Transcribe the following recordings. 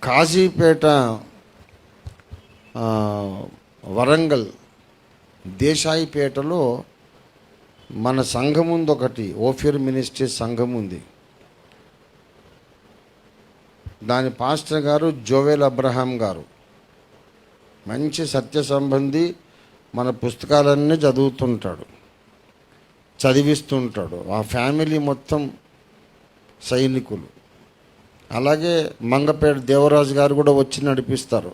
కాజీపేట, వరంగల్ దేశాయిపేటలో మన సంఘం ఉంది, ఒకటి ఓఫిర్ మినిస్ట్రీ సంఘం ఉంది. దాని పాస్టర్ గారు జోవెల్ అబ్రహాం గారు, మంచి సత్య సంబంధి. మన పుస్తకాలన్నీ చదివిస్తుంటాడు. ఆ ఫ్యామిలీ మొత్తం సైనికులు. అలాగే మంగపేట దేవరాజు గారు కూడా వచ్చి నడిపిస్తారు.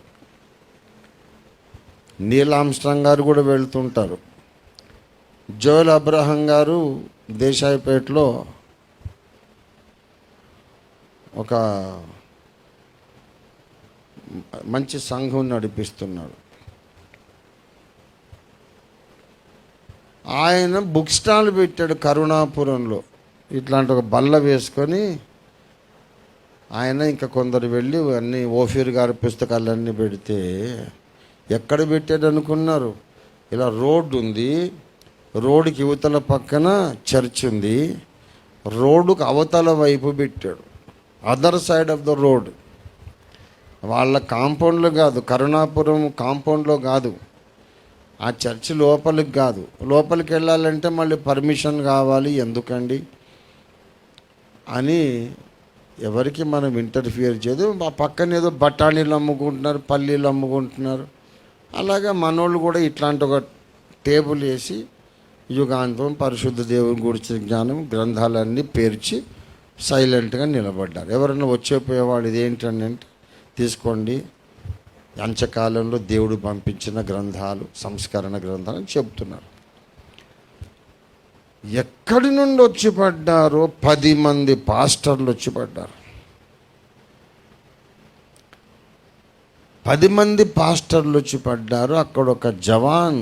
నీల్ ఆమ్స్ట్రాంగ్ గారు కూడా వెళ్తుంటారు. జోయల్ అబ్రహాం గారు దేశాయిపేటలో ఒక మంచి సంఘం నడిపిస్తున్నాడు. ఆయన బుక్ స్టాల్ పెట్టాడు కరుణాపురంలో. ఇట్లాంటి ఒక బల్ల వేసుకొని ఆయన ఇంకా కొందరు వెళ్ళి అన్నీ ఓఫీర్ గారి పుస్తకాలన్నీ పెడితే, ఎక్కడ పెట్టాడు అనుకున్నారు? ఇలా రోడ్డు ఉంది, రోడ్డుకి యువతల పక్కన చర్చ్ ఉంది, రోడ్డుకు అవతల వైపు పెట్టాడు, other side of the road. వాళ్ళ కాంపౌండ్లో కాదు, కరుణాపురం కాంపౌండ్లో కాదు, ఆ చర్చి లోపలికి కాదు. లోపలికి వెళ్ళాలంటే మళ్ళీ పర్మిషన్ కావాలి, ఎందుకండి అని ఎవరికి మనం ఇంటర్ఫియర్ చేయదు. ఆ పక్కన ఏదో బఠానీలు అమ్ముకుంటున్నారు, పల్లీలు అమ్ముకుంటున్నారు. అలాగే మనోళ్ళు కూడా ఇట్లాంటి ఒక టేబుల్ వేసి యుగాంతం పరిశుద్ధ దేవుని గురించి జ్ఞానం గ్రంథాలన్నీ పేర్చి సైలెంట్గా నిలబడ్డారు. ఎవరైనా వచ్చేపోయేవాడు ఇదేంటండి అంటే, తీసుకోండి, అంచకాలంలో దేవుడు పంపించిన గ్రంథాలు, సంస్కరణ గ్రంథాలు అని చెప్తున్నారు. ఎక్కడి నుండి వచ్చి పడ్డారో 10 మంది పాస్టర్లు వచ్చి పడ్డారు. 10 మంది పాస్టర్లు వచ్చి పడ్డారు. అక్కడ ఒక జవాన్,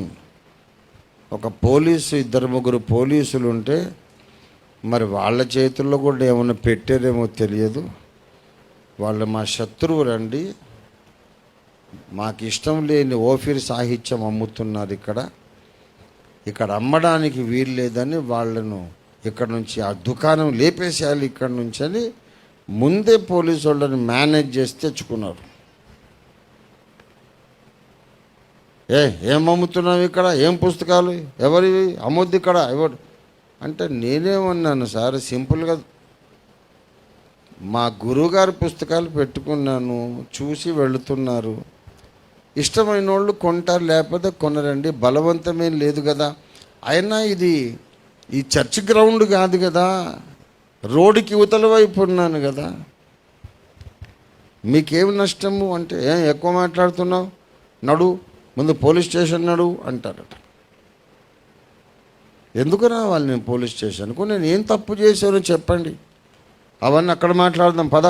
ఒక పోలీసు, 2-3 పోలీసులు ఉంటే మరి వాళ్ళ చేతుల్లో కూడా ఏమైనా పెట్టారేమో తెలియదు. వాళ్ళు మా శత్రువులండి, మాకు ఇష్టం లేని ఓఫీర్ సాహిత్యం అమ్ముతున్నారు, ఇక్కడ అమ్మడానికి వీలు లేదని వాళ్ళను ఇక్కడ నుంచి, ఆ దుకాణం లేపేసేయాలి ఇక్కడ నుంచి అని ముందే పోలీసు వాళ్ళని మేనేజ్ చేసి తెచ్చుకున్నారు. ఏం అమ్ముతున్నావు ఇక్కడ, ఏం పుస్తకాలు, ఎవరివి, అమ్మొద్దు ఇక్కడ, ఎవరు అంటే నేనేమన్నాను సార్, సింపుల్గా మా గురువుగారి పుస్తకాలు పెట్టుకున్నాను, చూసి వెళుతున్నారు, ఇష్టమైన వాళ్ళు కొంటారు, లేకపోతే కొనరండి, బలవంతమేం లేదు కదా. అయినా ఇది ఈ చర్చ్ గ్రౌండ్ కాదు కదా, రోడ్డుకి యువతల వైపు ఉన్నాను కదా, మీకేం నష్టము అంటే, ఎక్కువ మాట్లాడుతున్నావు, నడు ముందు పోలీస్ స్టేషన్ నడు అంటారట. ఎందుకు రావాలి నేను పోలీస్ స్టేషన్కు? నేను ఏం తప్పు చేశానో చెప్పండి, అవన్నీ అక్కడ మాట్లాడదాం పద.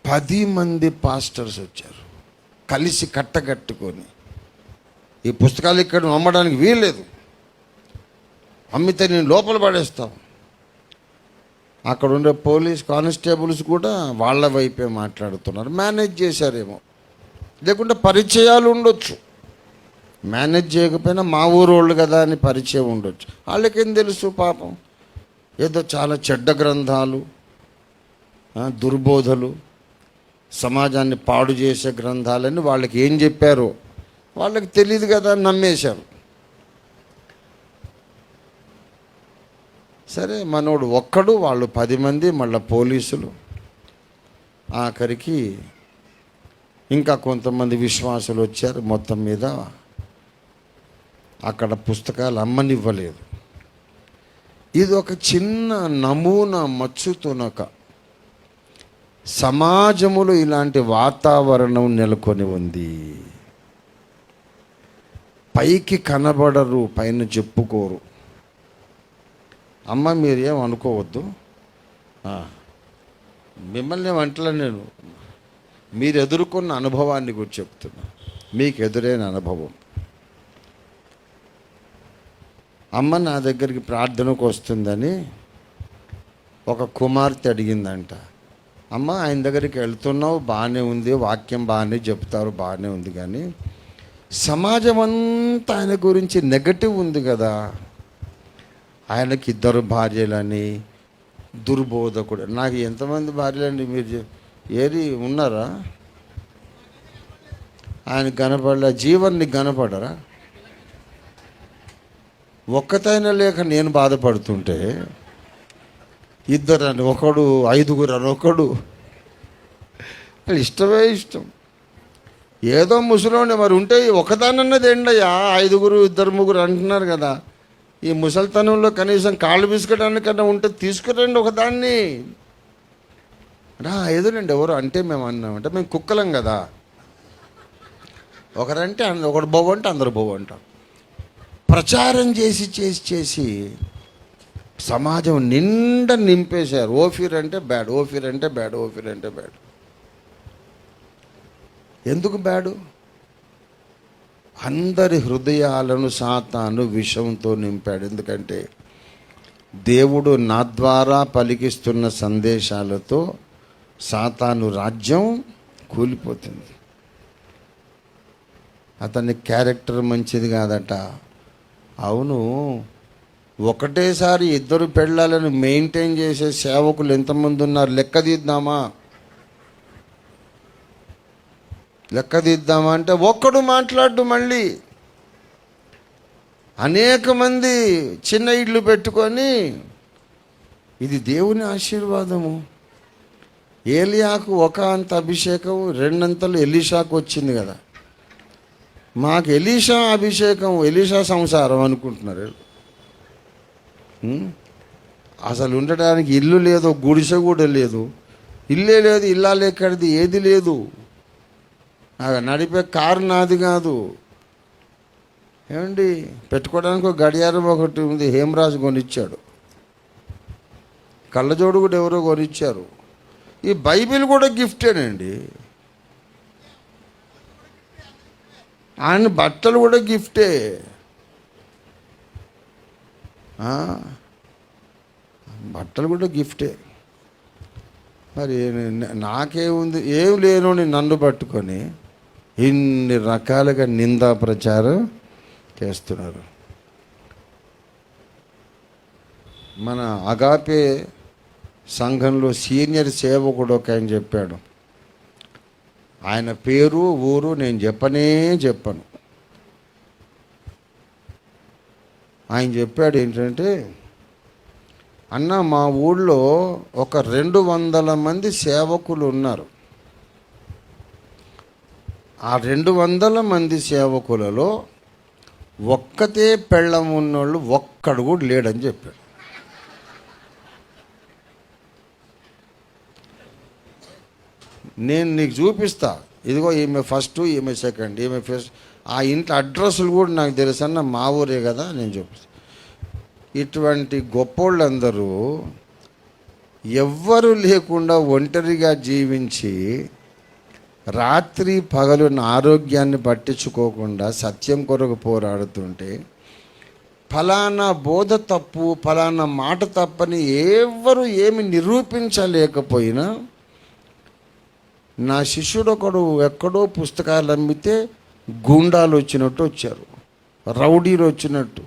10 మంది పాస్టర్స్ వచ్చారు కలిసి కట్టగట్టుకొని, ఈ పుస్తకాలు ఇక్కడ అమ్మడానికి వీల్లేదు, అమ్మితే నేను లోపల పడేస్తాం. అక్కడ ఉండే పోలీస్ కానిస్టేబుల్స్ కూడా వాళ్ళ వైపే మాట్లాడుతున్నారు. మేనేజ్ చేశారేమో, లేకుంటే పరిచయాలు ఉండొచ్చు. మేనేజ్ చేయకపోయినా మా ఊరోళ్ళు కదా అని పరిచయం ఉండొచ్చు. వాళ్ళకేం తెలుసు పాపం, ఏదో చాలా చెడ్డ గ్రంథాలు, దుర్బోధలు, సమాజాన్ని పాడు చేసే గ్రంథాలని వాళ్ళకి ఏం చెప్పారో వాళ్ళకి తెలియదు కదా, నమ్మేశారు. సరే మనోడు ఒక్కడు, వాళ్ళు 10 మంది, మళ్ళీ పోలీసులు, ఆఖరికి ఇంకా కొంతమంది విశ్వాసులు వచ్చారు. మొత్తం మీద అక్కడ పుస్తకాలు అమ్మనివ్వలేదు. ఇది ఒక చిన్న నమూనా, మచ్చుతునక సమాజములో ఇలాంటి వాతావరణం నెలకొని ఉంది. పైకి కనబడరు, పైన చెప్పుకోరు. అమ్మ మీరేం అనుకోవద్దు, మిమ్మల్ని ఏమంటలే, నేను మీరు ఎదుర్కొన్న అనుభవాన్ని గురించి చెప్తున్నా, మీకు ఎదురైన అనుభవం. అమ్మ నా దగ్గరికి ప్రార్థనకు వస్తుందని ఒక కుమార్తె అడిగిందంట. అమ్మ ఆయన దగ్గరికి వెళ్తున్నావు, బాగానే ఉంది, వాక్యం బాగానే చెప్తారు, బాగానే ఉంది, కానీ సమాజం అంతా ఆయన గురించి నెగటివ్ ఉంది కదా. ఆయనకి 2 భార్యలని, దుర్బోధకుడు. నాకు ఎంతమంది భార్యలండి మీరు ఏరి ఉన్నారా? ఆయన కనపడలే, జీవన్ని కనపడరా? ఒక్కతైనా లేక నేను బాధపడుతుంటే ఇద్దరు అని ఒకడు, ఐదుగురు అని ఒకడు, ఇష్టమే ఇష్టం. ఏదో ముసలోనే మరి ఉంటే ఒకదానన్నది ఏంటయ్యా, ఐదుగురు ఇద్దరు ముగ్గురు అంటున్నారు కదా. ఈ ముసలితనంలో కనీసం కాళ్ళు పిసుకడానికన్నా ఉంటే తీసుకురండి ఒకదాన్ని. ఎదురండి ఎవరు అంటే మేము అన్నామంటే మేము కుక్కలం కదా. ఒకరంటే ఒకడు బొవ్వ అంటే అందరు బొవ్వ అంటాం. ప్రచారం చేసి చేసి చేసి సమాజం నిండా నింపేశారు. ఓఫీర్ అంటే బ్యాడ్, ఓఫీర్ అంటే బ్యాడ్, ఓఫీర్ అంటే బ్యాడ్. ఎందుకు బ్యాడు? అందరి హృదయాలను సాతాను విషంతో నింపాడు. ఎందుకంటే దేవుడు నా ద్వారా పలికిస్తున్న సందేశాలతో సాతాను రాజ్యం కూలిపోతుంది. అతని క్యారెక్టర్ మంచిది కాదట. అవును, ఒకటేసారి ఇద్దరు పెళ్ళాలను మెయింటైన్ చేసే సేవకులు ఎంతమంది ఉన్నారు? లెక్క తీద్దామా అంటే ఒక్కడు మాట్లాడు. మళ్ళీ అనేక మంది చిన్న ఇళ్ళు పెట్టుకొని ఇది దేవుని ఆశీర్వాదము. ఏలియాకు ఒక అంత అభిషేకం, రెండంతలు ఎలీషాకు వచ్చింది కదా. మాకు ఎలీషా అభిషేకం, ఎలీషా సంసారం అనుకుంటున్నారు. అసలు ఉండడానికి ఇల్లు లేదు, గుడిసె కూడా లేదు, ఇల్లే లేదు, ఇల్లాలు ఎక్కడిది, ఏది లేదు. నడిపే కారు నాది కాదు. ఏమండి, పెట్టుకోవడానికి ఒక గడియారం ఒకటి ఉంది, హేమరాజు కొనిచ్చాడు. కళ్ళజోడు కూడా ఎవరో కొనిచ్చారు. ఈ బైబిల్ కూడా గిఫ్టేనండి. ఆయన బట్టలు కూడా గిఫ్టే. బట్టలు కూడా గిఫ్టే. మరి నాకేముంది? ఏం లేను నన్ను పట్టుకొని ఇన్ని రకాలుగా నిందా ప్రచారం చేస్తున్నారు. మన అగాపే సంఘంలో సీనియర్ సేవకుడు ఒక ఆయన చెప్పాడు. ఆయన పేరు ఊరు నేను చెప్పను. ఆయన చెప్పాడు ఏంటంటే, అన్న మా ఊళ్ళో ఒక 200 మంది సేవకులు ఉన్నారు. ఆ 200 మంది సేవకులలో ఒక్కతే పెళ్ళం ఉన్నోళ్ళు ఒక్కడు కూడా లేడని చెప్పాడు. నేను నీకు చూపిస్తా, ఇదిగో ఈమె ఫస్ట్, ఈమె సెకండ్, ఈమె ఫస్ట్. ఆ ఇంట్లో అడ్రస్లు కూడా నాకు తెలుసు అన్న, మా ఊరే కదా, నేను చూపిస్తాను. ఇటువంటి గొప్పోళ్ళందరూ ఎవ్వరూ లేకుండా ఒంటరిగా జీవించి రాత్రి పగలు ఆరోగ్యాన్ని పట్టించుకోకుండా సత్యం కొరకు పోరాడుతుంటే, ఫలానా బోధ తప్పు, ఫలానా మాట తప్పని ఎవరు ఏమి నిరూపించలేకపోయినా, నా శిష్యుడు ఒకడు ఎక్కడో పుస్తకాలు అమ్మితే గూండాలు వచ్చినట్టు వచ్చారు, రౌడీలు వచ్చినట్టు.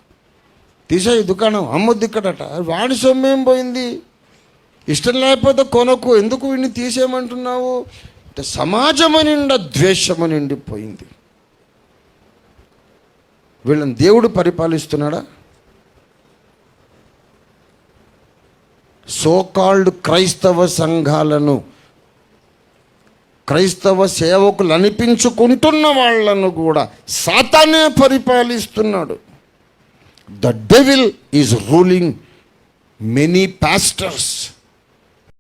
తీసేయి దుకాణం, అమ్మొద్దు ఇక్కడట. వాడి సొమ్మేం పోయింది? ఇష్టం లేకపోతే కొనకు, ఎందుకు వీడిని తీసేయమంటున్నావు అంటే సమాజము నిండా ద్వేషము నిండిపోయింది. వీళ్ళని దేవుడు పరిపాలిస్తున్నాడా? సోకాల్డ్ క్రైస్తవ సంఘాలను, క్రైస్తవ సేవకులు అనిపించుకుంటున్న వాళ్ళను కూడా సాతానే పరిపాలిస్తున్నాడు. The devil is ruling many pastors.